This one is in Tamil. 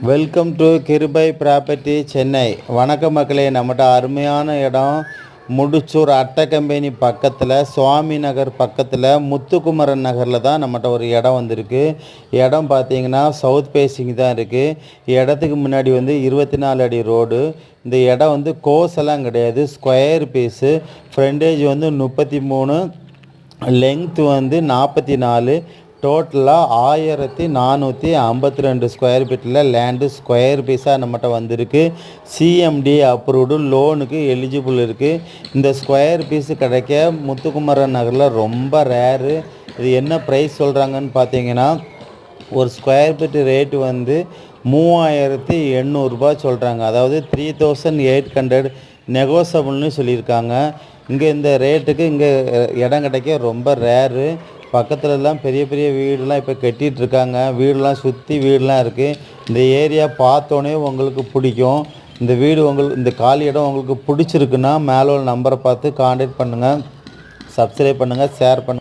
வெல்கம் டு கிருபை ப்ராப்பர்ட்டி சென்னை. வணக்க மக்களே, நம்மகிட்ட அருமையான இடம் முடிச்சூர் அட்டை கம்பெனி பக்கத்தில், சுவாமி நகர் பக்கத்தில், முத்துக்குமரன் நகரில் தான் நம்மகிட்ட ஒரு இடம் வந்திருக்கு. இடம் பார்த்தீங்கன்னா சவுத் பேசிங் தான் இருக்குது. இடத்துக்கு முன்னாடி 24 அடி ரோடு. இந்த இடம் கோஸெல்லாம் கிடையாது, ஸ்கொயர் பீஸு. Frontage 33, length 44. டோட்டலாக 1452 ஸ்கொயர் ஃபீட்டில் லேண்டு ஸ்கொயர் பீஸாக நம்மகிட்ட வந்திருக்கு. சிஎம்டி அப்ரூவ்டு, லோனுக்கு எலிஜிபிள் இருக்குது. இந்த ஸ்கொயர் பீஸு கிடைக்க முத்துக்குமரன் நகரில் ரொம்ப ரேரு. இது என்ன ப்ரைஸ் சொல்கிறாங்கன்னு பார்த்தீங்கன்னா, ஒரு ஸ்கொயர் ஃபீட்டு ரேட்டு 3800 சொல்கிறாங்க. அதாவது 3800 நெகோசபிள்னு சொல்லியிருக்காங்க. இங்கே இந்த ரேட்டுக்கு இங்கே இடம் கிடைக்க ரொம்ப ரேரு. பக்கத்துலலாம் பெரிய பெரிய வீடுலாம் இப்போ கட்டிகிட்ருக்காங்க. வீடெலாம் சுற்றி வீடெலாம் இருக்குது. இந்த ஏரியா பார்த்தோன்னே உங்களுக்கு பிடிக்கும். இந்த வீடு இந்த காலி இடம் உங்களுக்கு பிடிச்சிருக்குன்னா மேலே உள்ள நம்பரை பார்த்து கான்டாக்ட் பண்ணுங்கள். சப்ஸ்கிரைப் பண்ணுங்கள், ஷேர் பண்ணுங்கள்.